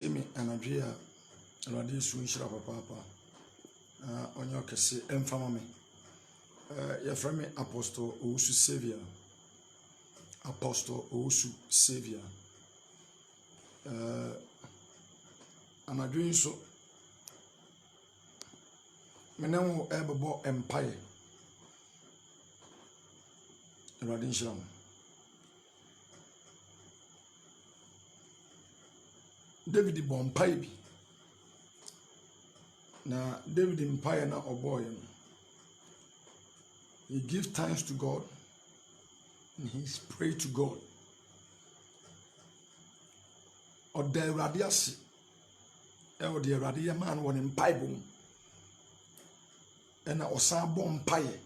Emi anadwe a Awurade su nhyira papaapa na onye okese emfama me yɛfrɛ me Apostle Owusu Savior. Apostle Owusu Savior. Anadwe nso mene ho ɛbɛbɔ empire. Awurade nhyira mo. David bɔ mpae bi na David mpae na ɔbɔɔ no. He gives thanks to God and he pray to God. Ɔda Awurade ase ɛwɔ de Awurade yɛ maa no wɔ ne mpae bɔ mu ɛna ɔsan bɔ mpae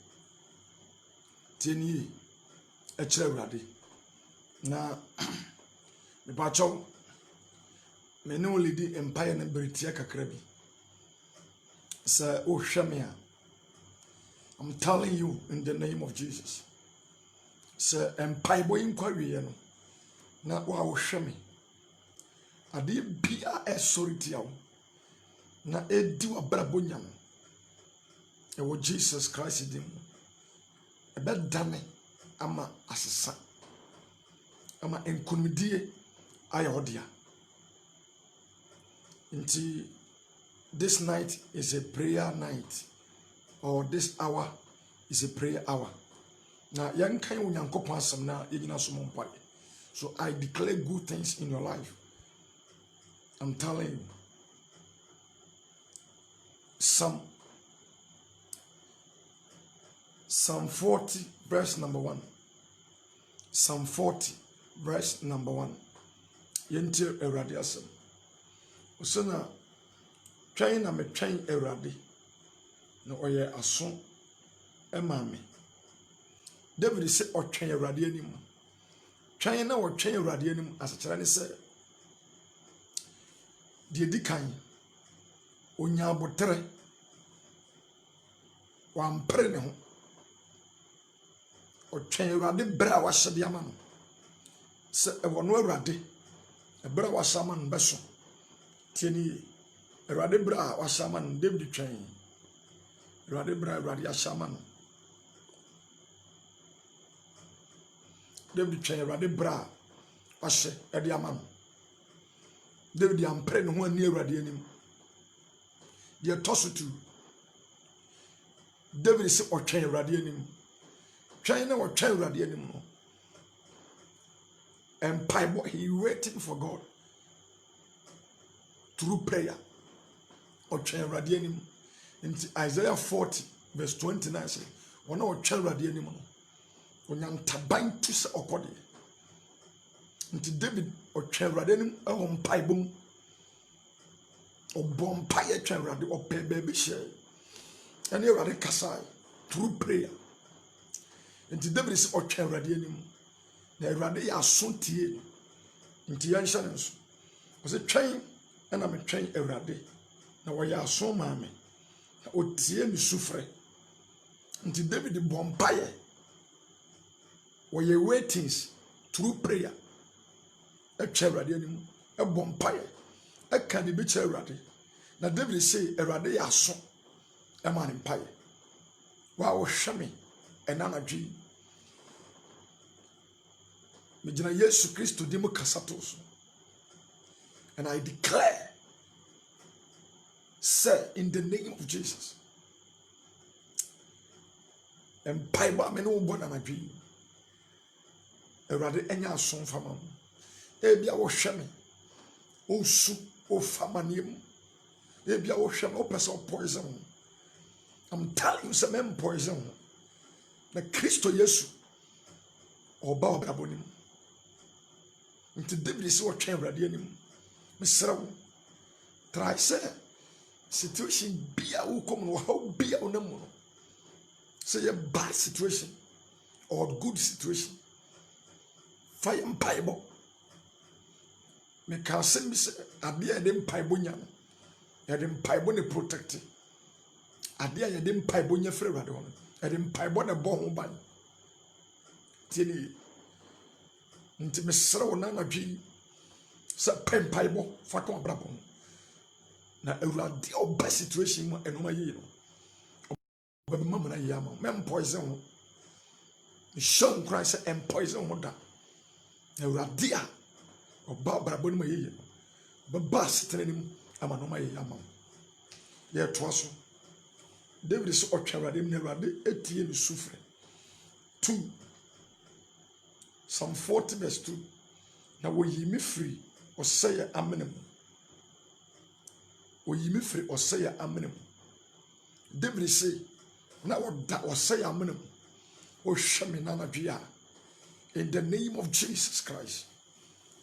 tie nie ɛkyerɛ Awurade na mepakyɛw me ne olidi empire na beritia kakra bi sɛ ohwɛ me a I'm telling you in the name of Jesus sɛ empire boy nkwa wiye no na wa ohwɛ me ade bia ɛsɔre tia wo na edi wa brabo nyam ɛwɔ Jesus Christ dim ɛbɛdane ama asesa ama enkonimdie ayɛ ɔdia. Until this night is a prayer night, or this hour is a prayer hour. Now, young kind of Yankopon asam na yegyina so mo mpae. So I declare good things in your life. I'm telling you. Psalm 40, verse number 1. Psalm 40, verse number 1. Yentir Awurade asam. So na twɛn na metwɛn Awurade na ɔyɛ aso ɛma me. David sɛ ɔtwɛn Awurade anim. Twɛn na ɔtwɛn Awurade anim asekyerɛ ne sɛ deɛ di kan onya abotere wampere ne ho. Ɔtwɛn Awurade bere a wahyɛ de ama no sɛ ɛwɔ no Awurade ɛbere a wahyɛ ama no bɛso. Tieni Awurade bra wasama no David twɛn Awurade bra Awurade asama no David twɛn Awurade bra wahyɛ ɛde ama no David ampere ne ho ani Awurade anim deɛ tɔso tu David sɛ ɔtwɛn Awurade anim twɛn na ɔtwɛn Awurade anim no empire he waiting for God through prayer or train radianim in Isaiah 40 verse 29 say one or train radianim on yan taban to say okode into David or train radianim on paibum or bomb pie train radi or baby share and you radi kasai through prayer into David is or train radianim na radi asuntie into yan shanens was a train and I'm a train Awurade na wɔyɛ aso maa me na otie me sufrɛ nti David bɔ mpaeɛ wɔyɛ waitings through prayer ɛtwa Awurade anim ɛbɔ mpaeɛ ɛka ne bi kyerɛ Awurade na David sɛ Awurade yɛ aso ɛma ne mpaeɛ wa wɔhwɛ me ɛna anadwe megyina Yesu Kristo di mu kasa to so. And I declare, sir, in the name of Jesus, and Paiba me no born and a dream. A rather any son from him. Ebia was shammy. O soup, o famanium. Ebia was sham, o person poison. I'm telling you, some men poison. The Christo Yesu or Bababonim. Into David is what chamber radianim. Misrau try say situation be a who come no how be a no say a bad situation or good situation fire mpaibo me can say me say ade a dem mpaibo nya no ya dem mpaibo ne protect ade a ya dem mpaibo nya frɛ Awurade ho ya dem mpaibo ne bɔ ho ban tieni nti mesrau na na dwi Sa pen paibo fa ko abrabɔ na awurade oba situation mu enoma yi no oba me mamana yi ama mem poison ho show Christ and poison ho da awurade a oba abrabɔ no ma yi no oba sitrenim ama no ma yi ama ye to aso David so otwa awurade na awurade etie ne sufre 2 Psalm 40 verse 2 na wo yi me free oseye amenem o yi me free oseye amenem David say na woda oseye amenem o hweme na nadwea in the name of Jesus Christ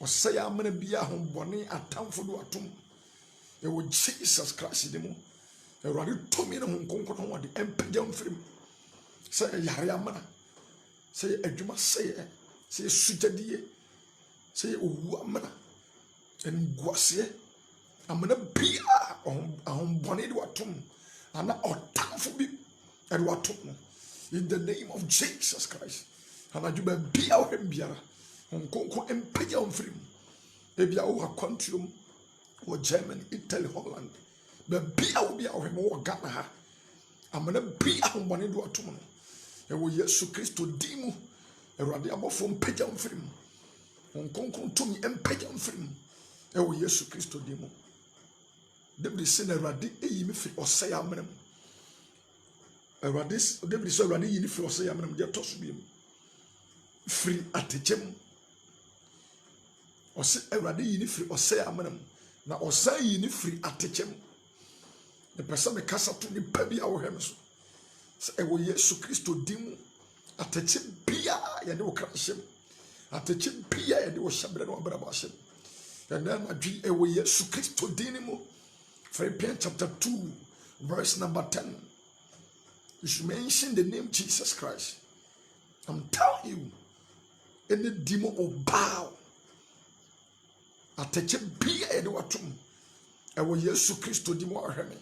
oseye amenem bia hombone atamfo do atom e wo Jesus Christ de mu Ewurade tomi ne ho nkonkono ho de empagya mfrim say yare amana say adwuma say sujadie say owu amana nguase amana bia ahombone de watom ana otamfo bi de watom in the name of Jesus Christ ana dwuma bia wo biara nkonko empagya mfrim e bia wo akwantuom wo Germany Italy Holland be bia wo bia wo mo Ghana ha amana bia ahombone de watom no e wo Yesu Kristo dimu Ewurade abofo mpagya mfrim onkonkon tumi empagya mfrim e wo Yesu Kristo dimu David se na Ewurade eyi me fi osay amram David se Ewurade yi ni fi osay amram de to so biem free atechem ose Ewurade yi ni fi osay amram na osay yi ni free atechem ne pesa me kasa to ni pa bia wo hem so se e wo Yesu Kristo dimu atechem bia ya de wo krashem atechem bia ya de wo shabre no abrabashem ya na madwi e wo Yesu Kristo dinimu Philippians chapter 2 verse number 10 you should mention the name Jesus Christ. I'm telling you any demon will bow atechem bia ya de watum e wo Yesu Kristo dimu ahweme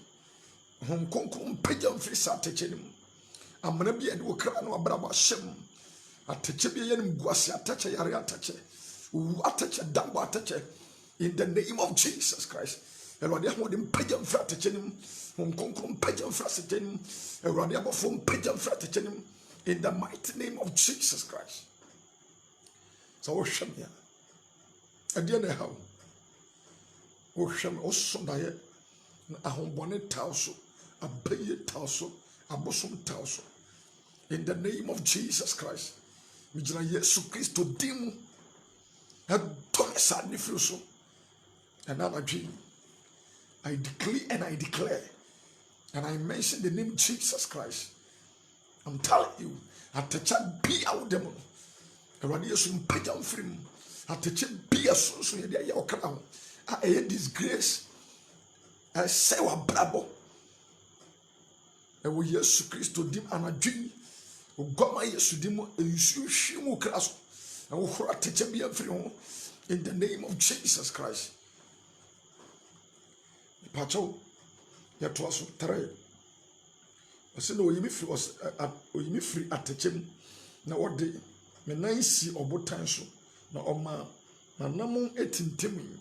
hon konkon pagya mfiri sa atechem amana bia de wo kra no abrabashem atechem bia ya nimguase atache yare atache atache dambo atache in the name of Jesus Christ Ewurade ahode mpagya mfra atachenim honkonkon mpagya mfra atachenim Ewurade abofo mpagya mfra atachenim in the mighty name of Jesus Christ so wo hwem ya ade na ha wo hwem oso daye ahombone tawso abaye tawso abosom tawso in the name of Jesus Christ we jina Yesu Kristo dimu adome sa nifiro so and now I declare and I declare and I mention the name Jesus Christ. I'm telling you atecha bia wo dem Ewurade Yesu mpagya mfrim atecha bia so ye de ya okra ho a e disgrace say wa brabo e wo Yesu Kristo dim anadwi ogoma Yesu dim ensu hwimu kraso e wo horo atecha bia mfrim ho in the name of Jesus Christ. Pacho ya to aso 3 ose na oyimi free atechem na wode me nansi obotan so na oma na namo etimtemi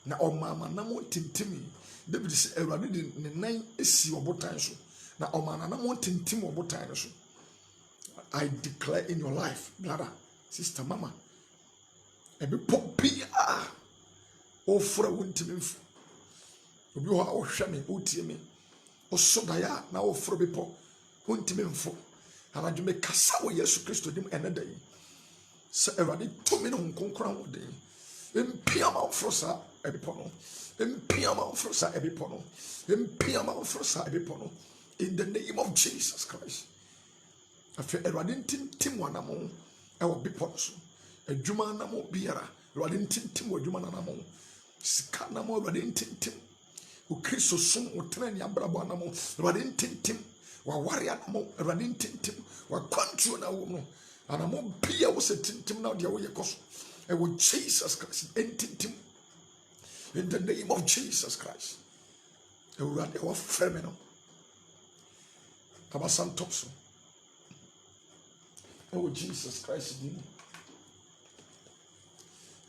na oma manamo timtemi David se Ewurade de ne nan esi obotan so na oma na namo timtim obotan so I declare in your life brother sister mama ebe popia ofra wontimi mfu obi ho a ohwe me otie me osodaya na ofro bepo wontimi mfo anadwo me kasa wo Yesu Kristo dim enedai se Ewurade to me no nkonkran wo den empiama ofro sa ebepo no empiama ofro sa ebepo no empiama ofro sa ebepo no in the name of Jesus Christ afi Ewurade ntintim wanamo ewo bepo so adwuma namo biara Ewurade ntintim adwuma nanamo sika namo Ewurade ntintim o Kristo som o treni abrabo anamo Ewurade ntintim wa ware anamo Ewurade ntintim wa kwantuo na wo no anamo bia wo se tintim na de wo yekoso e wo Jesus Christ ntintim in the name of Jesus Christ Ewurade wa freme no abasantopso e wo Jesus Christ ni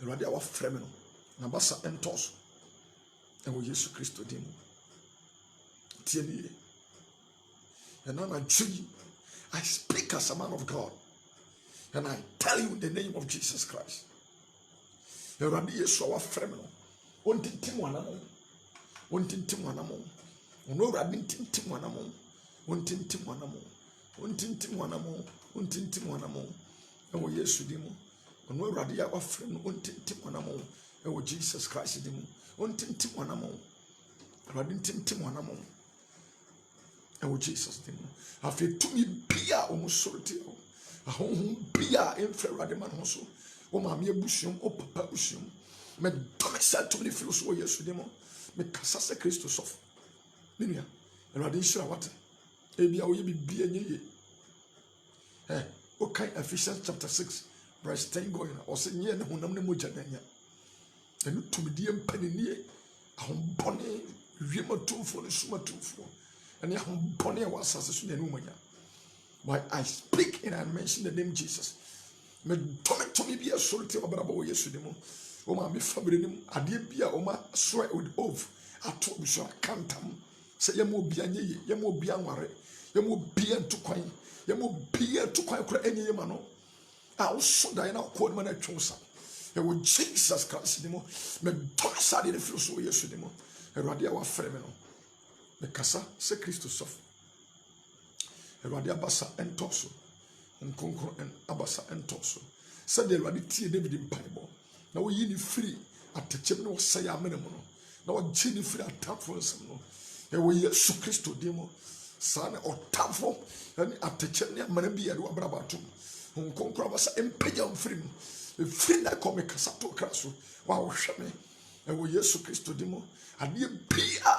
Ewurade wa freme no na basa entos and we Jesus Christ dim tieni and now I speak as a man of God and I tell you in the name of Jesus Christ Eradi Yesu our friend on tintim wanamo on tintim wanamo ono rabi tintim wanamo on tintim wanamo on tintim wanamo on tintim wanamo and we Yesu dim ono radi our friend on tintim wanamo and we Jesus Christ dim on tintim wanamo radi tintim wanamo and we Jesus dim afi tumi bia o musorti o ahonhom bia emfra radi man ho so o maame abusuom o papa abusuom me dome sa to me feel so Yesu demo me kasa se Kristo sof ninia Awurade nhyira wate ebia wo ye bibia nyeye okay Ephesians chapter 6 verse 10 going or say nye ne honam ne mogya nanya enu tumidie mpanenie ahombone wiematumfo ne sumatumfo ene ahombone wa asase so ne numanya but I speak and I mention the name Jesus me to me be a solite obrabo Yesu demo o ma me fabre nim ade bia o ma swear with oath ato bi so kantam se yemo bia nyeye yemo bia nware yemo bia ntukwan yemo bia ntukwan kura enye ma no a wo so dan na ko ma na twonsa e wo Jesus Christ demo me do sa de feel so Yesu demo Erade a wa frɛ me no me kasa se Kristo sof Erade abasa entoso nkonkron en abasa entoso said the Erade tie David mpaibo na wo yi ni free atechem no say amene mo no na wo gye ni free atafo nsem no e wo Yesu Kristo demo sa na otafo ani atechem ne amene bi yede wabrabatum nkonkron abasa empagya mfiri mu free na come kasa to kraso wa wo hwe me e wo Yesu Kristo demo ade bia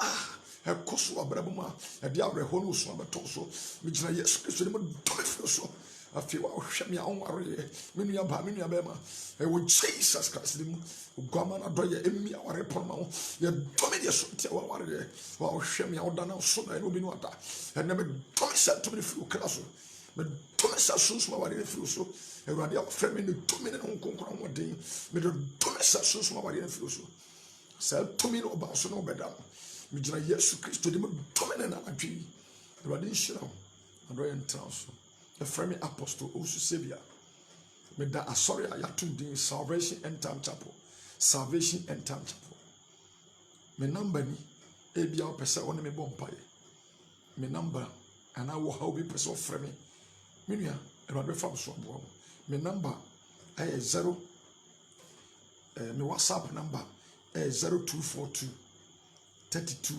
ekoso abrabuma e dia abrehɔ no so abeto so me gina Yesu Kristo demo do me feel so afi wa hwe me anware menu aba menu abema e wo Jesus Christ demo ogwama na doye emi aware porma ho ye do me de so tie wa ware wa hwe me awda so na no bi no ata ene me do me set to me feel kraso me do me set so so ware feel so Erade afrɛ me ne do me ne nkonkron wodin me do me set so so ware feel so sɛ to me no ba so no beda me gina Yesu Kristo demo do me na adwi Erade nhyira wo adoye ntra so the frame apostle Osu Sebia. Me da asori a yatum din Salvation End Time Chapel. Salvation End Time Chapel. Me number ni ebia o pese one me bompaye. Me number ana wo how be pese o frame me. Me nua Erade fam so abo. Me number ay 0 me WhatsApp number 0242 32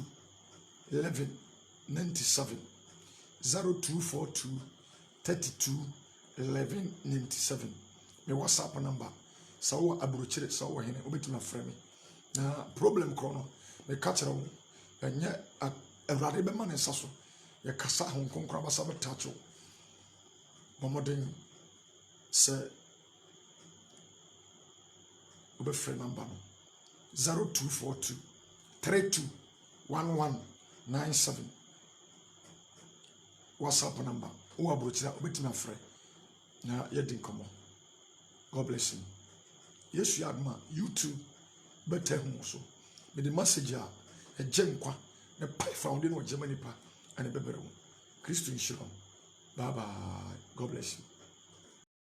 11 97 0242 32 11 97 me WhatsApp number sawo abrochire sawo hene obetuma frɛ me na problem krono me catch wo enye Awurade be ma ne nsa so ye kasa ho konkra basa betacho bomoden se obe frɛ number no 0242 32 11 97 WhatsApp number o abrochira obetima frɛ na yedin komo. God bless you. Yes, you adma YouTube better hu so me the message a egenkwa na pai found in Germany pa and bebere Christian shalom. Bye bye. God bless you.